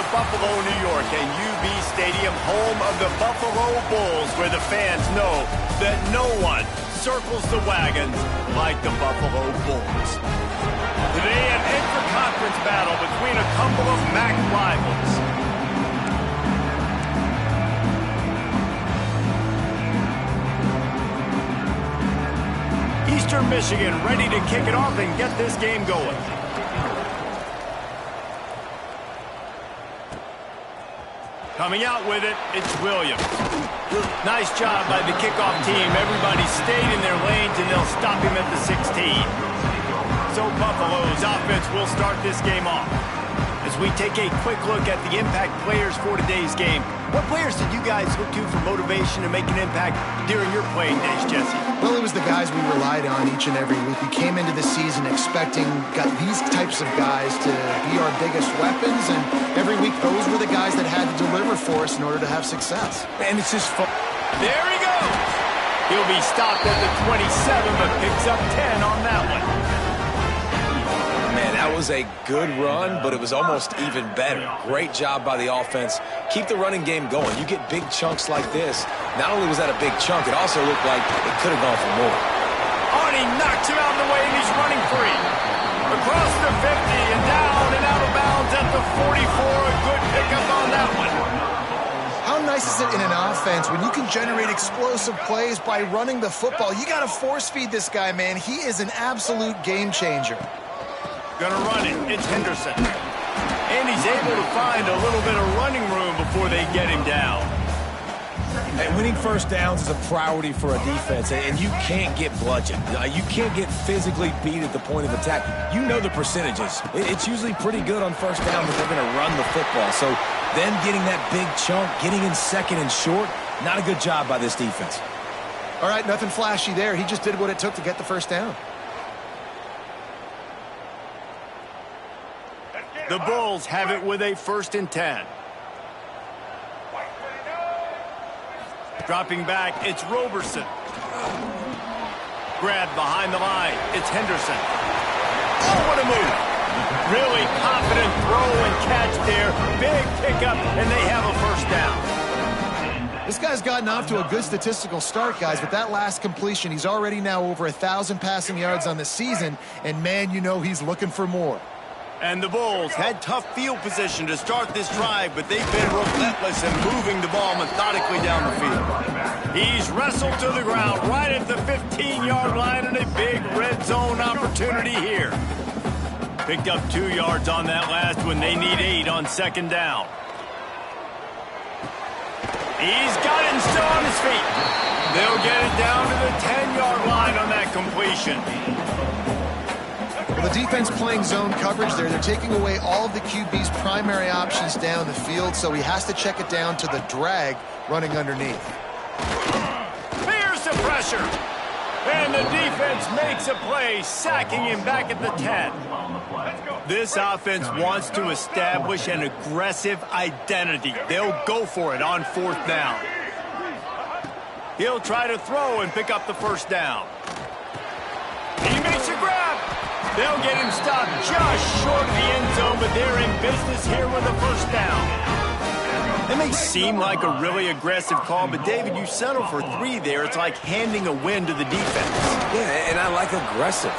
to Buffalo, New York, and UB Stadium, home of the Buffalo Bulls, where the fans know that no one circles the wagons like the Buffalo Bulls. Today, an intra-conference battle between a couple of MAC rivals. Eastern Michigan ready to kick it off and get this game going. Coming out with it, it's Williams. Nice job by the kickoff team. Everybody stayed in their lanes, and they'll stop him at the 16. So Buffalo's offense will start this game off. As we take a quick look at the impact players for today's game, what players did you guys look to for motivation and make an impact during your playing days, Jesse? Well, it was the guys we relied on each and every week. We came into the season expecting these types of guys to be our biggest weapons, and every week those were the guys that had to deliver for us in order to have success. And it's just fun. There he goes! He'll be stopped at the 27, but picks up 10 on that one. Man, that was a good run, but it was almost even better. Great job by the offense. Keep the running game going. You get big chunks like this. Not only was that a big chunk, it also looked like it could have gone for more. Oh, and he knocks him out of the way, and he's running free. Across the 50 and down and out of bounds at the 44. A good pickup on that one. How nice is it in an offense when you can generate explosive plays by running the football? You got to force feed this guy, man. He is an absolute game changer. Gonna run it. It's Henderson. And he's able to find a little bit of running room before they get him down. And winning first downs is a priority for a defense, and you can't get bludgeoned. You can't get physically beat at the point of attack. You know the percentages. It's usually pretty good on first down that they're going to run the football. So then getting that big chunk, getting in second and short, not a good job by this defense. All right, nothing flashy there. He just did what it took to get the first down. The Bulls have it with a 1st and 10. Dropping back, it's Roberson. Grabbed behind the line, it's Henderson. Oh, what a move. Really confident throw and catch there. Big pickup, and they have a first down. This guy's gotten off to a good statistical start, guys, but that last completion, he's already now over 1,000 passing yards on the season, and man, you know he's looking for more. And the Bulls had tough field position to start this drive, but they've been relentless in moving the ball methodically down the field. He's wrestled to the ground right at the 15-yard line, and a big red zone opportunity here. Picked up 2 yards on that last one. They need 8 on 2nd down. He's got it and still on his feet. They'll get it down to the 10-yard line on that completion. Well, the defense playing zone coverage there. They're taking away all of the QB's primary options down the field, so he has to check it down to the drag running underneath. Here's the pressure. And the defense makes a play, sacking him back at the 10. This offense wants to establish an aggressive identity. They'll go for it on 4th down. He'll try to throw and pick up the first down. He makes a grab. They'll get him stopped just short of the end zone, but they're in business here with a first down. It may seem like a really aggressive call, but David, you settle for 3 there. It's like handing a win to the defense. Yeah, and I like aggressive.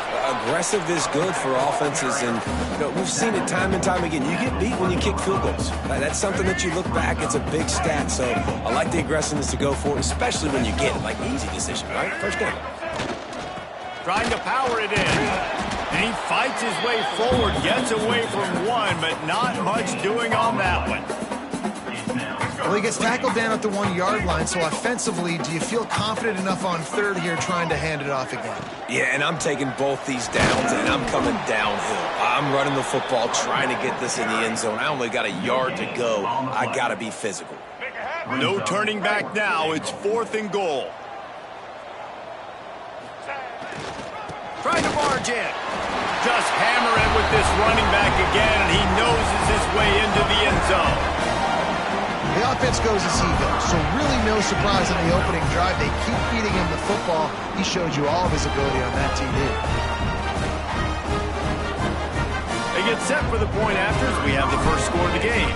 Aggressive is good for offenses, and we've seen it time and time again. You get beat when you kick field goals. That's something that you look back, it's a big stat, so I like the aggressiveness to go for it, especially when you get it. Like, easy decision, right? First down. Trying to power it in. And he fights his way forward, gets away from one, but not much doing on that one. Well, he gets tackled down at the 1-yard line, so offensively, do you feel confident enough on 3rd here trying to hand it off again? Yeah, and I'm taking both these downs, and I'm coming downhill. I'm running the football, trying to get this in the end zone. I only got a yard to go. I got to be physical. No turning back now. It's 4th and goal. Trying to barge in. Just hammer it with this running back again, and he noses his way into the end zone. The offense goes as he goes, so really no surprise on the opening drive. They keep feeding him the football. He showed you all of his ability on that TD. They get set for the point afters. We have the first score of the game.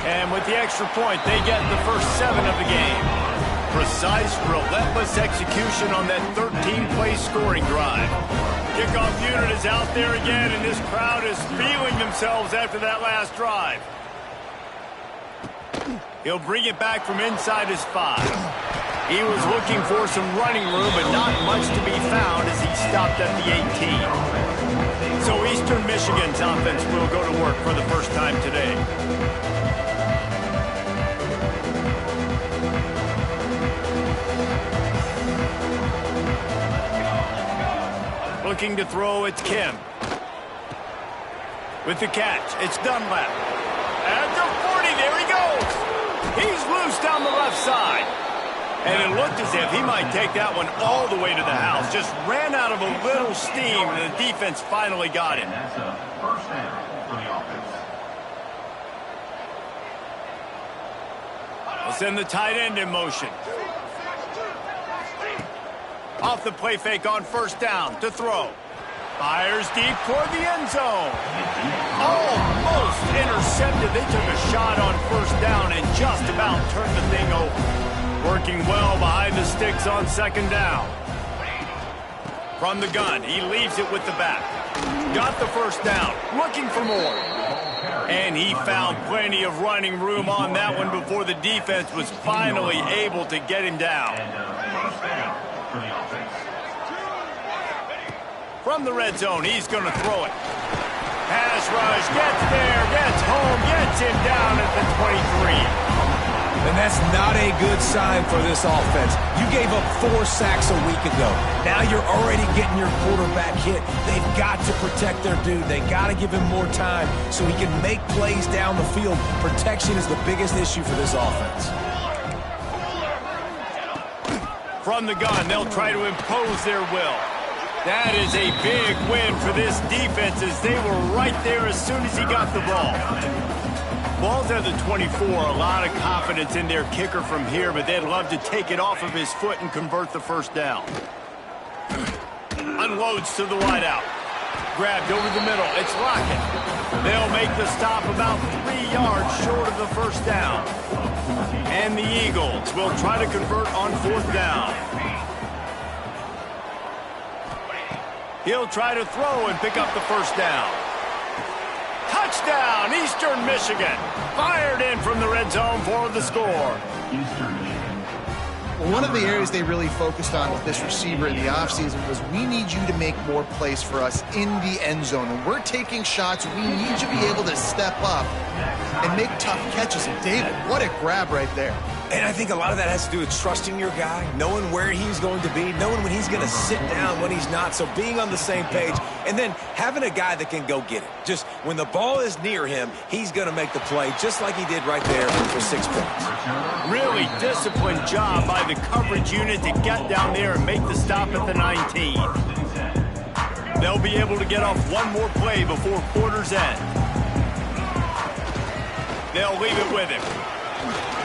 And with the extra point, they get the first 7 of the game. Precise, relentless execution on that 13-play scoring drive. Kickoff unit is out there again, and this crowd is feeling themselves after that last drive. He'll bring it back from inside his 5. He was looking for some running room, but not much to be found as he stopped at the 18. So Eastern Michigan's offense will go to work for the first time today. Looking to throw, it's Kim. With the catch, it's Dunlap. At the 40, there he goes. He's loose down the left side. And it looked as if he might take that one all the way to the house. Just ran out of a little steam, and the defense finally got him. That's a first down for the offense. We'll send the tight end in motion. Off the play fake on first down to throw. Fires deep toward the end zone. Almost intercepted. They took a shot on first down and just about turned the thing over. Working well behind the sticks on second down. From the gun, he leaves it with the back. Got the first down, looking for more. And he found plenty of running room on that one before the defense was finally able to get him down. First down for the offense. From the red zone, he's going to throw it. Pass rush, gets there, gets home, gets him down at the 23. And that's not a good sign for this offense. You gave up 4 sacks a week ago. Now you're already getting your quarterback hit. They've got to protect their dude. They got to give him more time so he can make plays down the field. Protection is the biggest issue for this offense. From the gun, they'll try to impose their will. That is a big win for this defense as they were right there as soon as he got the ball. Ball's at the 24, a lot of confidence in their kicker from here, but they'd love to take it off of his foot and convert the first down. Unloads to the wideout. Grabbed over the middle, it's Lockett. They'll make the stop about 3 yards short of the first down. And the Eagles will try to convert on fourth down. He'll try to throw and pick up the first down. Touchdown, Eastern Michigan. Fired in from the red zone for the score. Eastern Michigan. Well, one of the areas they really focused on with this receiver in the offseason was we need you to make more plays for us in the end zone. When we're taking shots, we need you to be able to step up and make tough catches. And David, what a grab right there. And I think a lot of that has to do with trusting your guy, knowing where he's going to be, knowing when he's going to sit down, when he's not. So being on the same page, and then having a guy that can go get it. Just when the ball is near him, he's going to make the play, just like he did right there for 6 points. Really disciplined job by the coverage unit to get down there and make the stop at the 19. They'll be able to get off one more play before quarter's end. They'll leave it with him.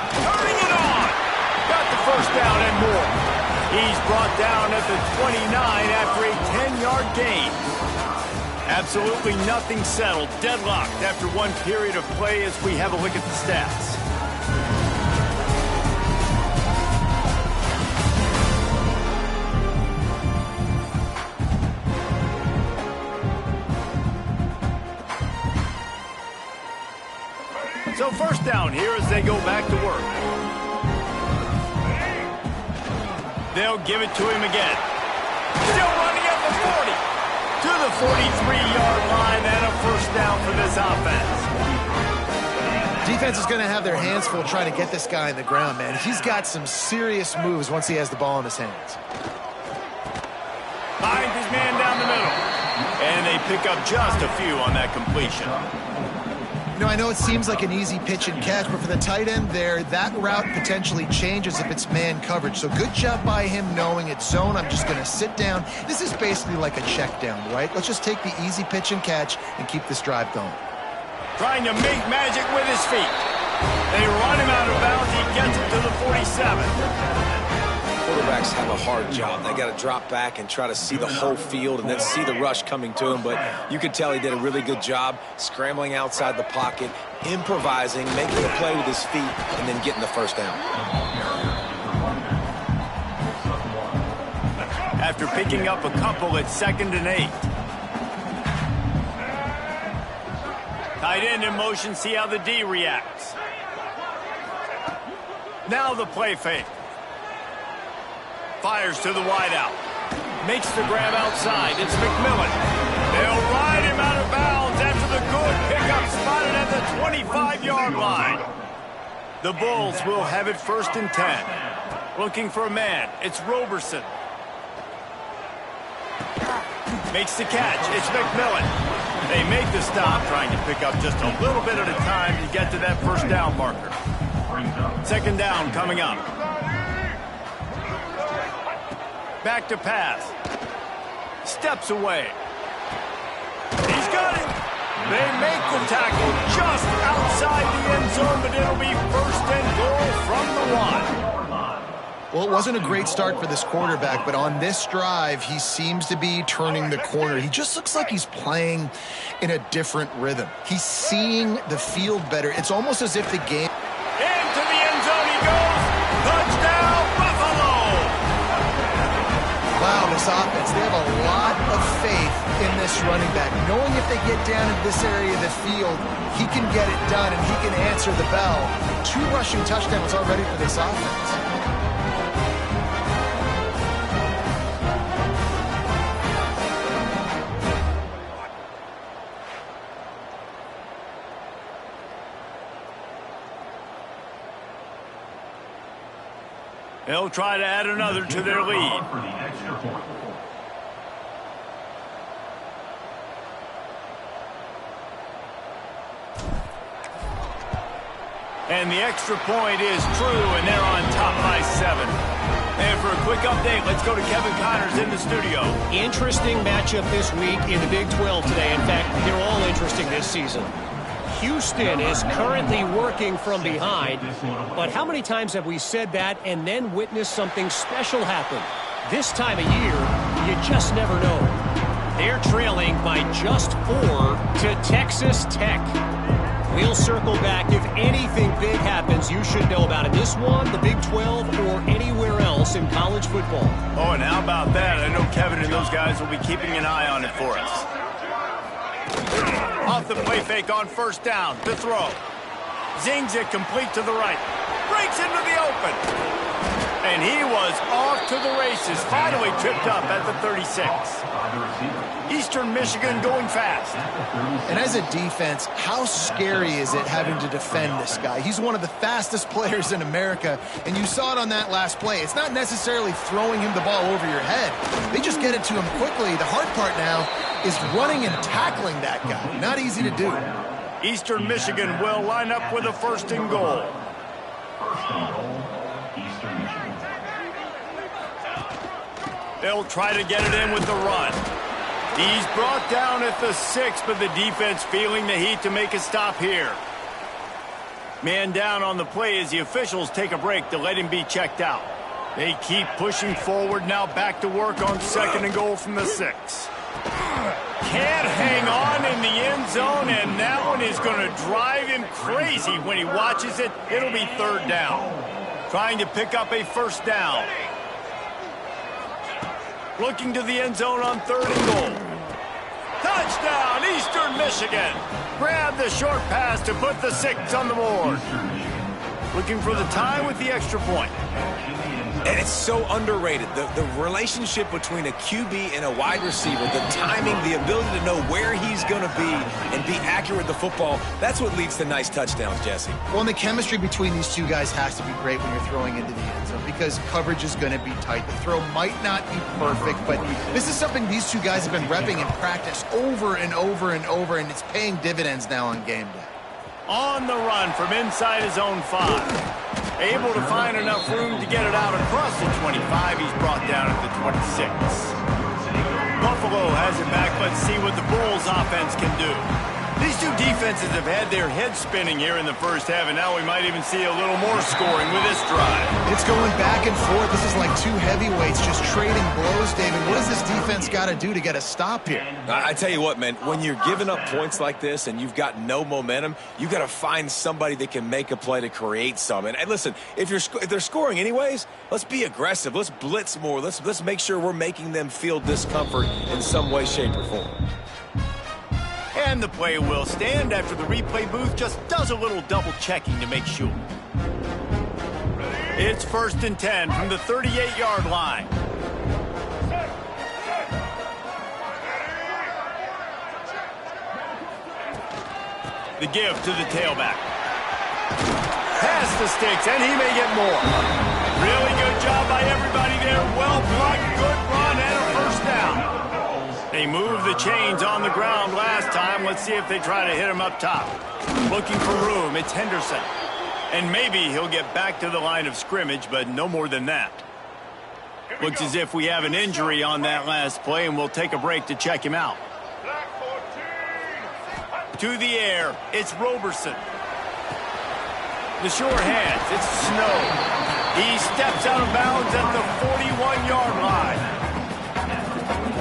Turning it on. Got the first down and more. He's brought down at the 29 after a 10-yard gain. Absolutely nothing settled. Deadlocked after one period of play as we have a look at the stats. So first down here as they go back to work. They'll give it to him again. Still running at the 40. To the 43-yard line and a first down for this offense. Defense is going to have their hands full trying to get this guy in the ground, man. He's got some serious moves once he has the ball in his hands. Finds his man down the middle. And they pick up just a few on that completion. You know, I know it seems like an easy pitch and catch, but for the tight end there, that route potentially changes if it's man coverage. So good job by him knowing it's zone. I'm just going to sit down. This is basically like a check down, right? Let's just take the easy pitch and catch and keep this drive going. Trying to make magic with his feet. They run him out of bounds. He gets it to the 47. quarterbacks have a hard job. They got to drop back and try to see the whole field and then see the rush coming to him. But you could tell he did a really good job scrambling outside the pocket, improvising, making a play with his feet, and then getting the first down. After picking up a couple, it's 2nd and 8. Tight end in motion, see how the D reacts. Now the play fake. Fires to the wideout. Makes the grab outside. It's McMillan. They'll ride him out of bounds after the good pickup spotted at the 25-yard line. The Bulls will have it 1st and 10. Looking for a man. It's Roberson. Makes the catch. It's McMillan. They make the stop, trying to pick up just a little bit at a time to get to that first down marker. 2nd down coming up. Back to pass. Steps away. He's got it. They make the tackle just outside the end zone, but it'll be 1st and goal from the 1. Well, it wasn't a great start for this quarterback, but on this drive, he seems to be turning the corner. He just looks like he's playing in a different rhythm. He's seeing the field better. It's almost as if the game... Into the end zone he goes. Touchdown, Buffalo! Wow, this offense, they have a lot of faith in this running back. Knowing if they get down in this area of the field, he can get it done and he can answer the bell. 2 rushing touchdowns already for this offense. They'll try to add another to their lead. And the extra point is true, and they're on top by 7. And for a quick update, let's go to Kevin Connors in the studio. Interesting matchup this week in the Big 12 today. In fact, they're all interesting this season. Houston is currently working from behind, but how many times have we said that and then witnessed something special happen? This time of year, you just never know. They're trailing by just 4 to Texas Tech. We'll circle back. If anything big happens, you should know about it. This one, the Big 12, or anywhere else in college football. Oh, and how about that? I know Kevin and those guys will be keeping an eye on it for us. Off the play fake on 1st down. The throw. Zings it complete to the right. Breaks into the open. And he was off to the races. Finally tripped up at the 36. Eastern Michigan going fast. And as a defense, how scary is it having to defend this guy? He's one of the fastest players in America, and you saw it on that last play. It's not necessarily throwing him the ball over your head. They just get it to him quickly. The hard part now is running and tackling that guy. Not easy to do. Eastern Michigan will line up with a 1st and goal. Eastern Michigan. They'll try to get it in with the run. He's brought down at the 6, but the defense feeling the heat to make a stop here. Man down on the play as the officials take a break to let him be checked out. They keep pushing forward, now back to work on 2nd and goal from the 6. Can't hang on in the end zone, and that one is going to drive him crazy when he watches it. It'll be 3rd down. Trying to pick up a 1st down. Looking to the end zone on 3rd and goal. Touchdown, Eastern Michigan. Grab the short pass to put the 6 on the board. Looking for the tie with the extra point. And it's so underrated. The relationship between a QB and a wide receiver, the timing, the ability to know where he's going to be and be accurate with the football, that's what leads to nice touchdowns, Jesse. Well, and the chemistry between these two guys has to be great when you're throwing into the end zone because coverage is going to be tight. The throw might not be perfect, but this is something these two guys have been repping in practice over and over and over, and it's paying dividends now on game day. On the run from inside his own 5. Able to find enough room to get it out across the 25. He's brought down at the 26. Buffalo has it back. Let's see what the Bulls offense can do. These two few defenses have had their heads spinning here in the first half, and now we might even see a little more scoring with this drive. It's going back and forth. This is like two heavyweights just trading blows, David. What does this defense got to do to get a stop here? I tell you what, man, when you're giving up points like this and you've got no momentum, you got to find somebody that can make a play to create some. And listen, if they're scoring anyways, let's be aggressive. Let's blitz more. Let's make sure we're making them feel discomfort in some way, shape, or form. And the play will stand after the replay booth just does a little double checking to make sure. It's 1st and 10 from the 38-yard line. The give to the tailback. Pass the sticks, and he may get more. Really good job by everybody there. Well blocked, good run, and a first down. They moved the chains on the ground last time. Let's see if they try to hit him up top. Looking for room, it's Henderson. And maybe he'll get back to the line of scrimmage, but no more than that. Looks as if we have an injury on that last play, and we'll take a break to check him out. To the air, it's Roberson. The sure hands, it's Snow. He steps out of bounds at the 41-yard line.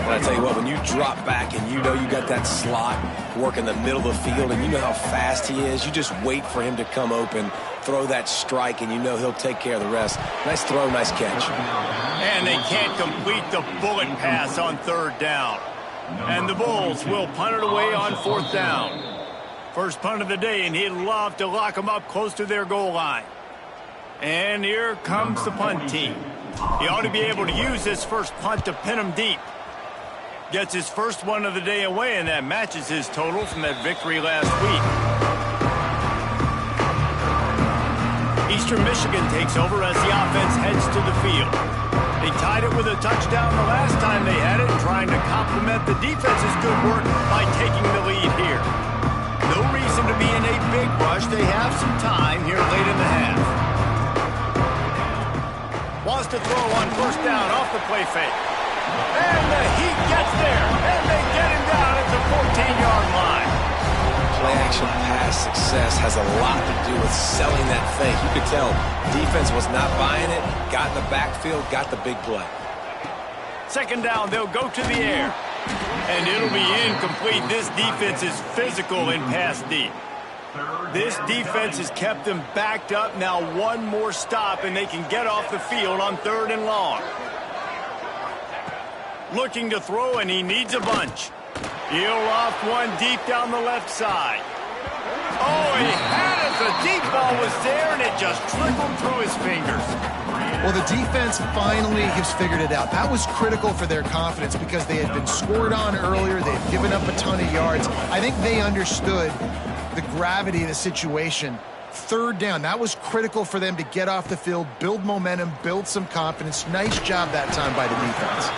And I tell you what, when you drop back and you know you got that slot work in the middle of the field and you know how fast he is, you just wait for him to come open, throw that strike, and you know he'll take care of the rest. Nice throw, nice catch. And they can't complete the bullet pass on 3rd down. And the Bulls will punt it away on 4th down. First punt of the day, and he'd love to lock them up close to their goal line. And here comes the punt team. He ought to be able to use this first punt to pin him deep. Gets his first one of the day away, and that matches his total from that victory last week. Eastern Michigan takes over as the offense heads to the field. They tied it with a touchdown the last time they had it, trying to complement the defense's good work by taking the lead here. No reason to be in a big rush. They have some time here late in the half. Wants to throw on 1st down off the play fake. And the Heat gets there, and they get him down at the 14-yard line. Play-action pass success has a lot to do with selling that fake. You could tell defense was not buying it, got in the backfield, got the big play. 2nd down, they'll go to the air. And it'll be incomplete. This defense is physical in pass deep. This defense has kept them backed up. Now one more stop, and they can get off the field on 3rd and long. Looking to throw, and he needs a bunch. He'll loft one deep down the left side. Oh, he had it. The deep ball was there, and it just trickled through his fingers. Well, the defense finally has figured it out. That was critical for their confidence because they had been scored on earlier. They'd given up a ton of yards. I think they understood the gravity of the situation. 3rd down, that was critical for them to get off the field, build momentum, build some confidence. Nice job that time by the defense.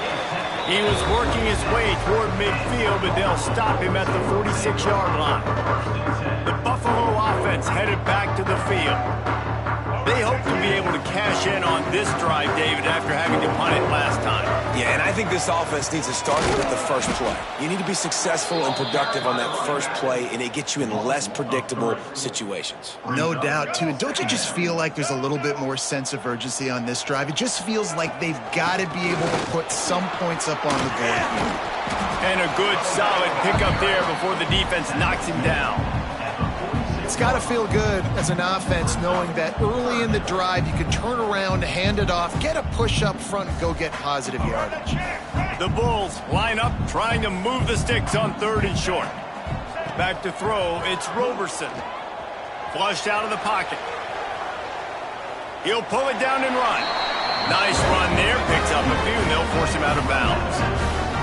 He was working his way toward midfield, but they'll stop him at the 46-yard line. The Buffalo offense headed back to the field. They hope to be able to cash in on this drive, David, after having to punt it last time. Yeah, and I think this offense needs to start with the first play. You need to be successful and productive on that first play, and it gets you in less predictable situations. No doubt, too. And don't you just feel like there's a little bit more sense of urgency on this drive? It just feels like they've got to be able to put some points up on the board. And a good, solid pickup there before the defense knocks him down. It's got to feel good as an offense knowing that early in the drive you can turn around, hand it off, get a push up front, and go get positive yardage. The Bulls line up trying to move the sticks on 3rd and short. Back to throw, it's Roberson. Flushed out of the pocket. He'll pull it down and run. Nice run there, picks up a few, and they'll force him out of bounds.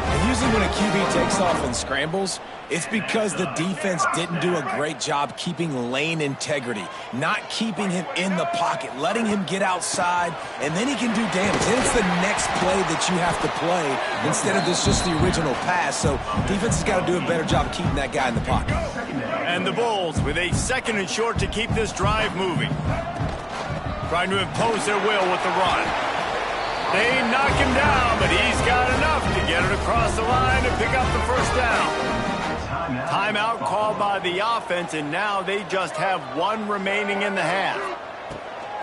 And usually when a QB takes off and scrambles, it's because the defense didn't do a great job keeping lane integrity, not keeping him in the pocket, letting him get outside, and then he can do damage. Then it's the next play that you have to play instead of just the original pass. So defense has got to do a better job keeping that guy in the pocket. And the Bulls with a 2nd and short to keep this drive moving. Trying to impose their will with the run. They knock him down, but he's got enough to get it across the line and pick up the 1st down. Timeout called by the offense, and now they just have one remaining in the half.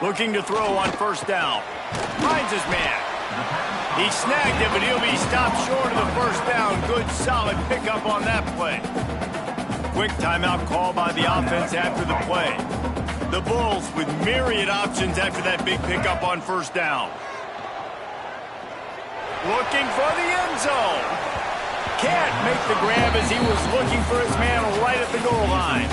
Looking to throw on first down. Finds his man. He snagged it, but he'll be stopped short of the first down. Good, solid pickup on that play. Quick timeout call by the offense after the play. The Bulls with myriad options after that big pickup on first down. Looking for the end zone. Can't make the grab as he was looking for his man right at the goal line.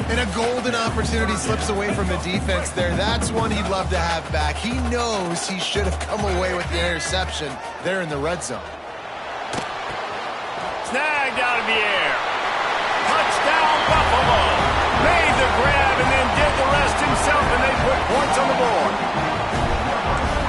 And a golden opportunity slips away from the defense there. That's one he'd love to have back. He knows he should have come away with the interception there in the red zone. Snagged out of the air. Touchdown, Buffalo. Made the grab and then did the rest himself, and they put points on the board.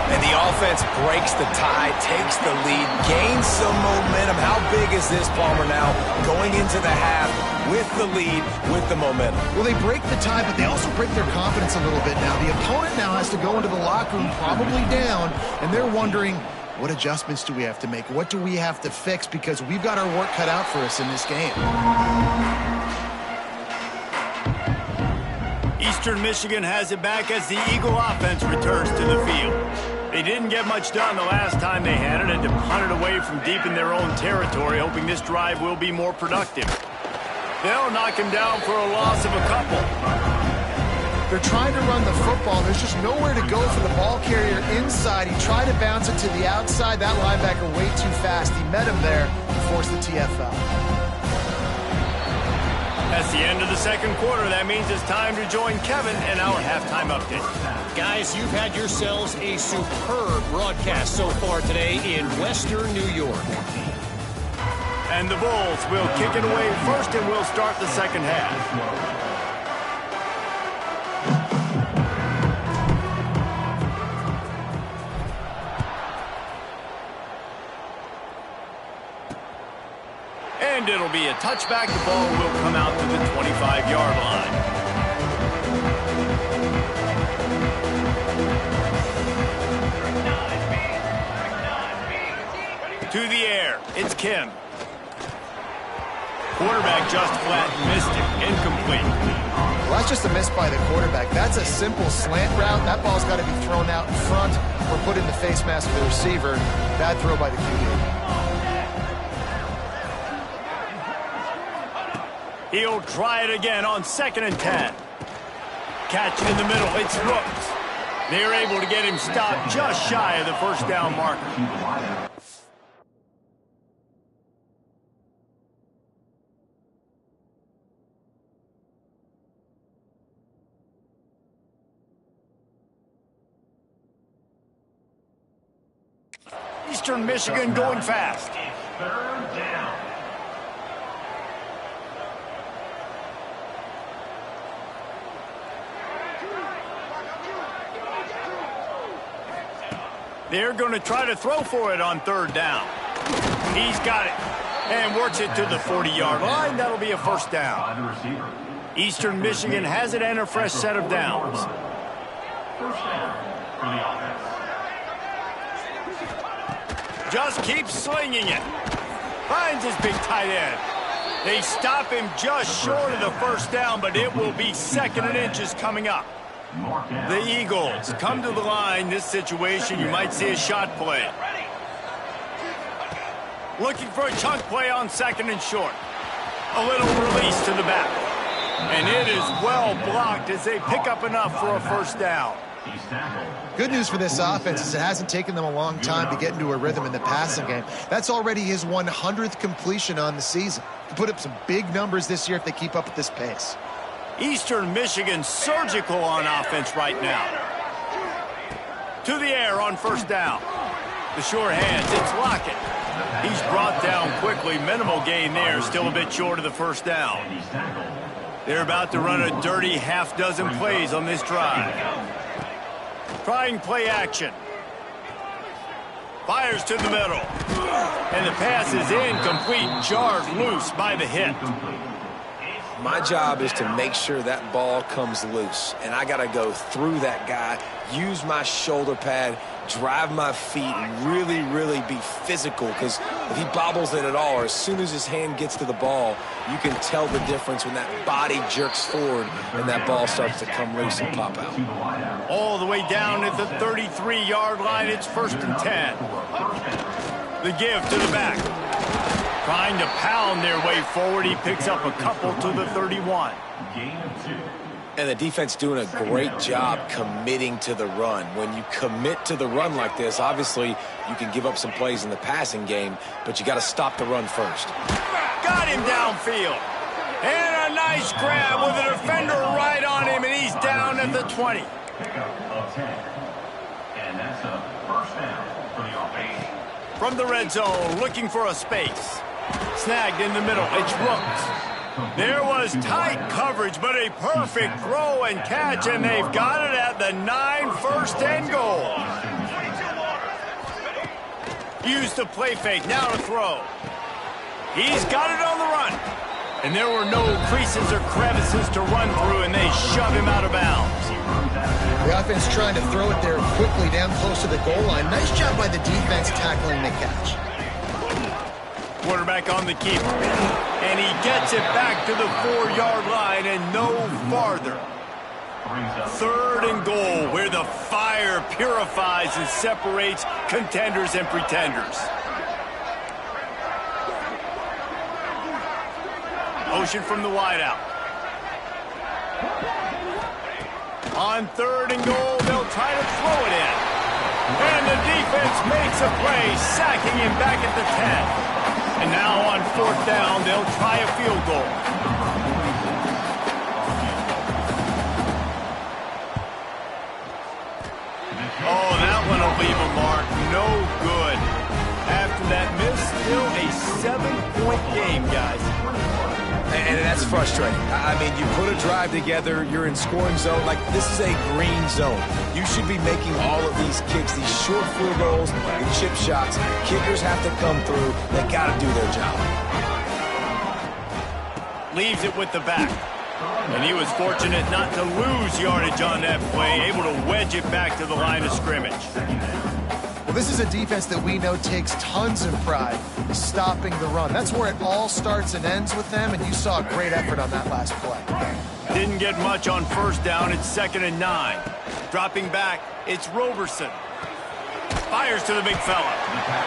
And the offense breaks the tie, takes the lead, gains some momentum. How big is this, Palmer, now going into the half with the lead, with the momentum? Well, they break the tie, but they also break their confidence a little bit now. The opponent now has to go into the locker room probably down, and they're wondering, what adjustments do we have to make? What do we have to fix? Because we've got our work cut out for us in this game. Eastern Michigan has it back as the Eagle offense returns to the field. They didn't get much done the last time they had it and to punt it away from deep in their own territory, hoping this drive will be more productive. They'll knock him down for a loss of a couple. They're trying to run the football. There's just nowhere to go for the ball carrier inside. He tried to bounce it to the outside. That linebacker way too fast. He met him there and forced the TFL. That's the end of the second quarter. That means it's time to join Kevin in our halftime update. Guys, you've had yourselves a superb broadcast so far today in Western New York. And the Bulls will kick it away first, and we'll start the second half. And it'll be a touchback. The ball will come out to the 25-yard line. To the air, it's Kim. Quarterback just flat missed it. Incomplete. Well, that's just a miss by the quarterback. That's a simple slant route. That ball's got to be thrown out in front or put in the face mask of the receiver. Bad throw by the QB. He'll try it again on 2nd and 10. Catch it in the middle. It's Rooks. They're able to get him stopped just shy of the first down marker. Eastern Michigan going fast. Third down. They're going to try to throw for it on 3rd down. He's got it and works it to the 40-yard line. That'll be a first down. Eastern Michigan has it and a fresh set of downs. First down for the offense. Just keeps slinging it. Finds his big tight end. They stop him just short of the first down, but it will be 2nd and inches coming up. The Eagles come to the line. This situation, you might see a shot play. Looking for a chunk play on 2nd and short. A little release to the back. And it is well blocked as they pick up enough for a first down. Good news for this offense is it hasn't taken them a long time to get into a rhythm in the passing game. That's already his 100th completion on the season. He put up some big numbers this year if they keep up at this pace. Eastern Michigan surgical on offense right now. To the air on first down. The sure hands, it's Lockett. He's brought down quickly. Minimal gain there, still a bit short of the first down. They're about to run a dirty half-dozen plays on this drive. Trying play action. Fires to the middle. And the pass is incomplete, jarred loose by the hit. My job is to make sure that ball comes loose, and I got to go through that guy, use my shoulder pad, drive my feet, and really, really be physical, because if he bobbles it at all, or as soon as his hand gets to the ball, you can tell the difference when that body jerks forward and that ball starts to come loose and pop out. All the way down at the 33-yard line, it's 1st and 10. The give to the back. Trying to pound their way forward. He picks up a couple to the 31. And the defense doing a great job committing to the run. When you commit to the run like this, obviously you can give up some plays in the passing game, but you got to stop the run first. Got him downfield. And a nice grab with a defender right on him, and he's down at the 20. And that's a first down for the offense. From the red zone, looking for a space. Snagged in the middle. It's Rooks. There was tight coverage, but a perfect throw and catch, and they've got it at the 9, 1st and goal. Use the play fake, now to throw. He's got it on the run. And there were no creases or crevices to run through, and they shove him out of bounds. The offense trying to throw it there quickly down close to the goal line. Nice job by the defense tackling the catch. Quarterback on the keeper. And he gets it back to the 4-yard line and no farther. 3rd and goal, where the fire purifies and separates contenders and pretenders. Motion from the wideout. On 3rd and goal, they'll try to throw it in. And the defense makes a play, sacking him back at the 10. And now on 4th down, they'll try a field goal. Oh, that one will leave a mark. No good. After that miss, still a 7-point game, guys. And that's frustrating. I mean, you put a drive together, you're in scoring zone. Like, this is a green zone. You should be making all of these kicks, these short field goals and chip shots. Kickers have to come through. They got to do their job. Leaves it with the back. And he was fortunate not to lose yardage on that play, able to wedge it back to the line of scrimmage. Well, this is a defense that we know takes tons of pride stopping the run. That's where it all starts and ends with them, and you saw a great effort on that last play. Didn't get much on 1st down. It's 2nd and 9. Dropping back, it's Roberson. Fires to the big fella.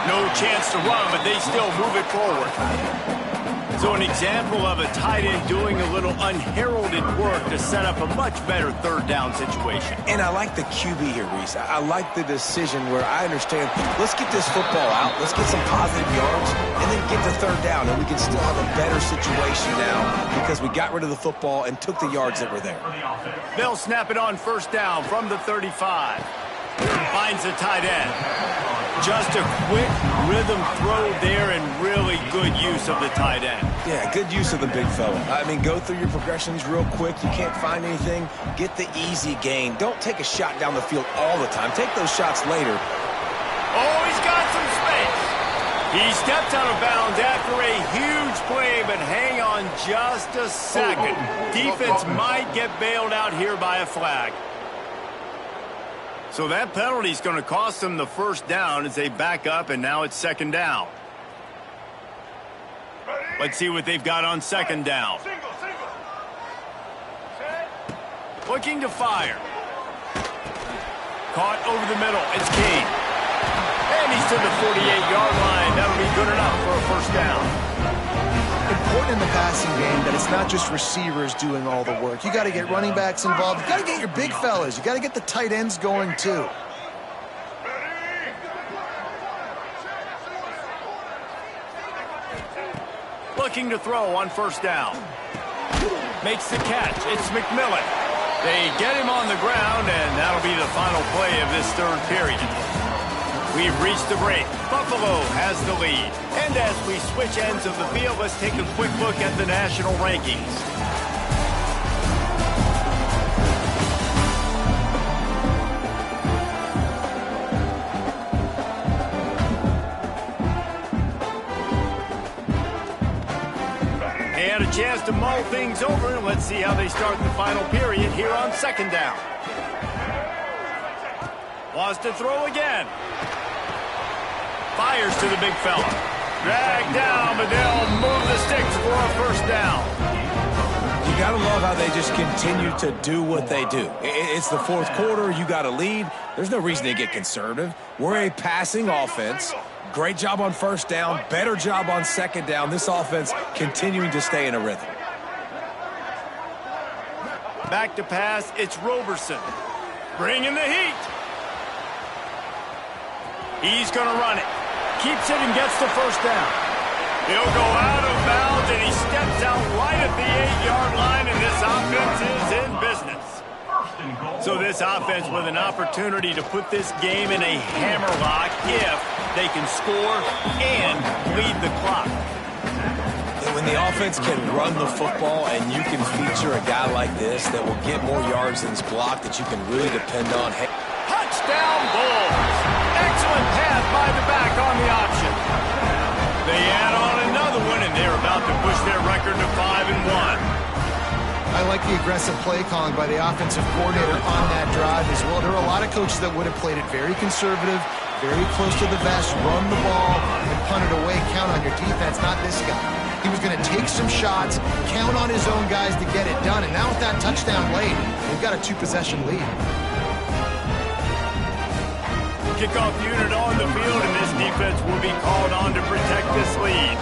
No chance to run, but they still move it forward. So an example of a tight end doing a little unheralded work to set up a much better 3rd down situation. And I like the QB here, Reese. I like the decision where I understand, let's get this football out, let's get some positive yards, and then get to 3rd down, and we can still have a better situation now because we got rid of the football and took the yards that were there. They'll snap it on 1st down from the 35. Finds the tight end. Just a quick rhythm throw there and really good use of the tight end. Yeah, good use of the big fella. I mean, go through your progressions real quick. You can't find anything. Get the easy gain. Don't take a shot down the field all the time. Take those shots later. Oh, he's got some space. He stepped out of bounds after a huge play, but hang on just a second. Defense might get bailed out here by a flag. So that penalty is going to cost them the 1st down as they back up, and now it's 2nd down. Let's see what they've got on 2nd down. Looking to fire. Caught over the middle. It's King. And he's to the 48-yard line. That'll be good enough for a 1st down. Important in the passing game that it's not just receivers doing all the work. You got to get running backs involved. You got to get your big fellas. You got to get the tight ends going too. Looking to throw on 1st down. Makes the catch. It's McMillan. They get him on the ground, and that'll be the final play of this 3rd period. We've reached the break. Buffalo has the lead. And as we switch ends of the field, let's take a quick look at the national rankings. They had a chance to to mull things over, and let's see how they start the final period here on second down. Wants to throw again. Fires to the big fella. Dragged down, but they'll move the sticks for a first down. You got to love how they just continue to do what they do. It's the fourth quarter. You got a lead. There's no reason to get conservative. We're a passing offense. Great job on first down. Better job on second down. This offense continuing to stay in a rhythm. Back to pass. It's Roberson. Bringing the heat. He's going to run it. Keeps it and gets the first down. He'll go out of bounds, and he steps out right at the 8-yard line, and this offense is in business. So this offense with an opportunity to put this game in a hammerlock if they can score and lead the clock. When the offense can run the football and you can feature a guy like this that will get more yards than his block that you can really depend on. Touchdown Bulls! Excellent pass by the back on the option. They add on another one, and they're about to push their record to 5-1. I like the aggressive play calling by the offensive coordinator on that drive as well. There are a lot of coaches that would have played it very conservative, very close to the vest, run the ball, and punt it away. Count on your defense, not this guy. He was going to take some shots, count on his own guys to get it done, and now with that touchdown late, they've got a 2-possession lead. Kickoff unit on the field, and this defense will be called on to protect this lead.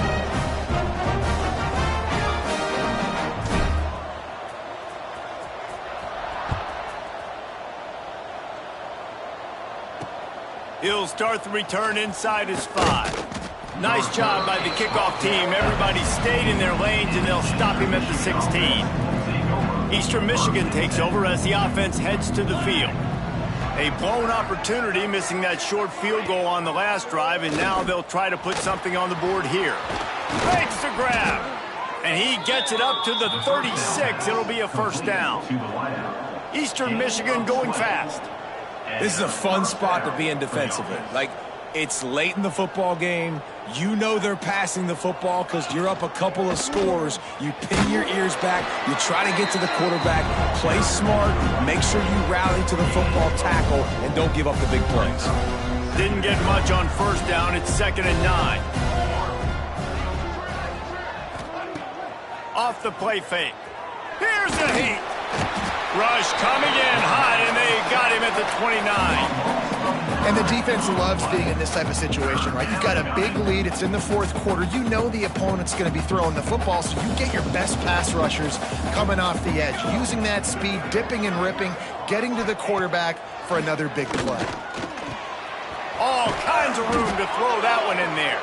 He'll start the return inside his 5. Nice job by the kickoff team. Everybody stayed in their lanes, and they'll stop him at the 16. Eastern Michigan takes over as the offense heads to the field. A blown opportunity, missing that short field goal on the last drive, and now they'll try to put something on the board here. Makes the grab, and he gets it up to the 36. It'll be a first down. Eastern Michigan going fast. This is a fun spot to be in defensively. Like, it's late in the football game. You know they're passing the football because you're up a couple of scores. You pin your ears back. You try to get to the quarterback. Play smart. Make sure you rally to the football tackle and don't give up the big plays. Didn't get much on first down. It's 2nd and 9. Off the play fake. Here's the heat. Rush coming in hot, and they got him at the 29. And the defense loves being in this type of situation, right? You've got a big lead. It's in the fourth quarter. You know the opponent's going to be throwing the football, so you get your best pass rushers coming off the edge, using that speed, dipping and ripping, getting to the quarterback for another big play. All kinds of room to throw that one in there.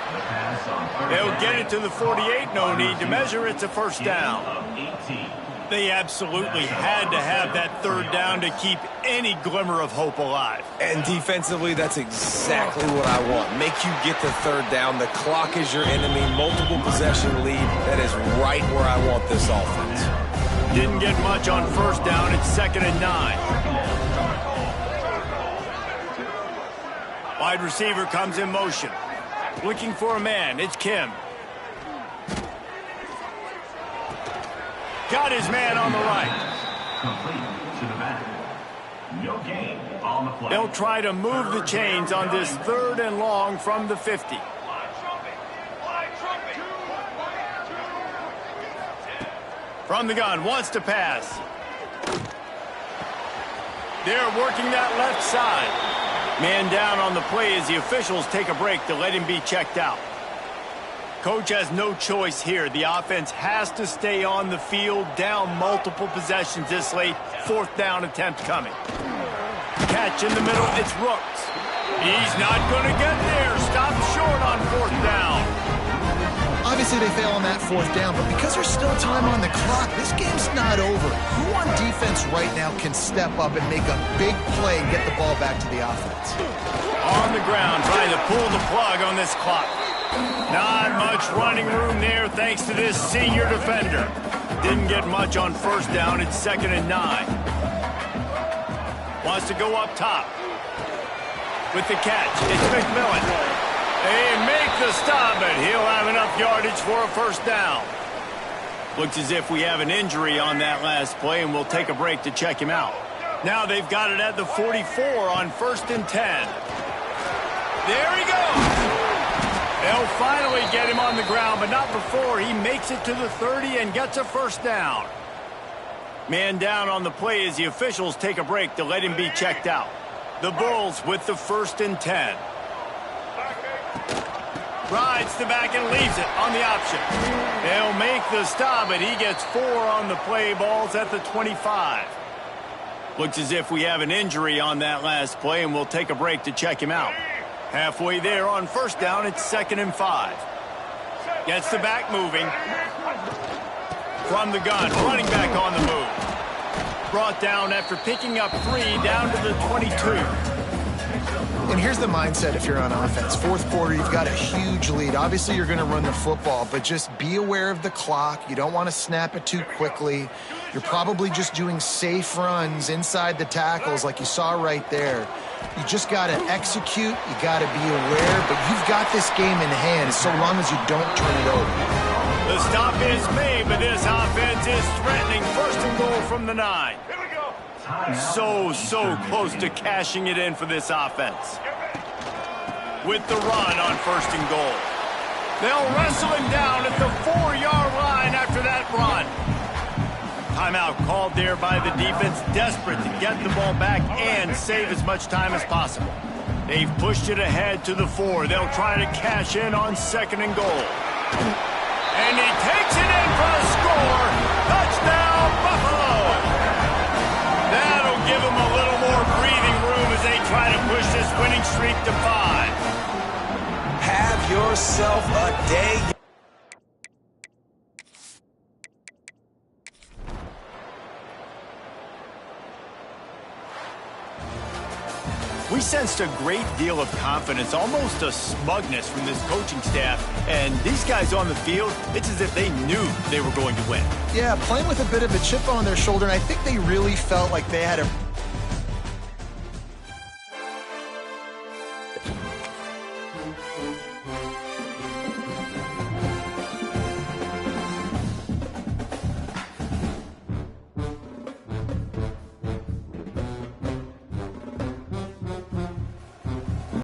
They'll get it to the 48. No need to measure. It's a first down. They absolutely had to have that third down to keep any glimmer of hope alive. And defensively, that's exactly what I want. Make you get the third down. The clock is your enemy. Multiple possession lead. That is right where I want this offense. Didn't get much on first down. It's 2nd and 9. Wide receiver comes in motion. Looking for a man. It's Kim. Got his man on the right. Complete to the back. No gain on the play. They'll try to move the chains on this 3rd and long from the 50. From the gun, wants to pass. They're working that left side. Man down on the play as the officials take a break to let him be checked out. Coach has no choice here. The offense has to stay on the field, down multiple possessions this late. 4th down attempt coming. Catch in the middle, it's Rooks. He's not going to get there. Stop short on 4th down. Obviously, they fail on that 4th down, but because there's still time on the clock, this game's not over. Who on defense right now can step up and make a big play and get the ball back to the offense? On the ground, trying to pull the plug on this clock. Not much running room there thanks to this senior defender. Didn't get much on first down. It's 2nd and 9. Wants to go up top. With the catch, it's McMillan. They make the stop, but he'll have enough yardage for a first down. Looks as if we have an injury on that last play, and we'll take a break to check him out. Now they've got it at the 44 on 1st and 10. There he goes. They'll finally get him on the ground, but not before he makes it to the 30 and gets a first down. Man down on the play as the officials take a break to let him be checked out. The Bulls with the 1st and 10. Rides the back and leaves it on the option. They'll make the stop, but he gets 4 on the play. Ball's at the 25. Looks as if we have an injury on that last play, and we'll take a break to check him out. Halfway there on 1st down, it's 2nd and 5. Gets the back moving. From the gun, running back on the move. Brought down after picking up 3 down to the 22. And here's the mindset if you're on offense. 4th quarter, you've got a huge lead. Obviously, you're going to run the football, but just be aware of the clock. You don't want to snap it too quickly. You're probably just doing safe runs inside the tackles like you saw right there. You just got to execute. You got to be aware, but you've got this game in hand so long as you don't turn it over. The stop is made, but this offense is threatening. 1st and goal from the 9. So close to cashing it in for this offense. With the run on 1st and goal. They'll wrestle him down at the 4-yard line after that run. Timeout called there by the defense, desperate to get the ball back and save as much time as possible. They've pushed it ahead to the 4. They'll try to cash in on 2nd and goal. And he takes it in for the score. Touchdown, Buffalo! That'll give them a little more breathing room as they try to push this winning streak to 5. Have yourself a day. We sensed a great deal of confidence, almost a smugness from this coaching staff. And these guys on the field, it's as if they knew they were going to win. Yeah, playing with a bit of a chip on their shoulder, and I think they really felt like they had a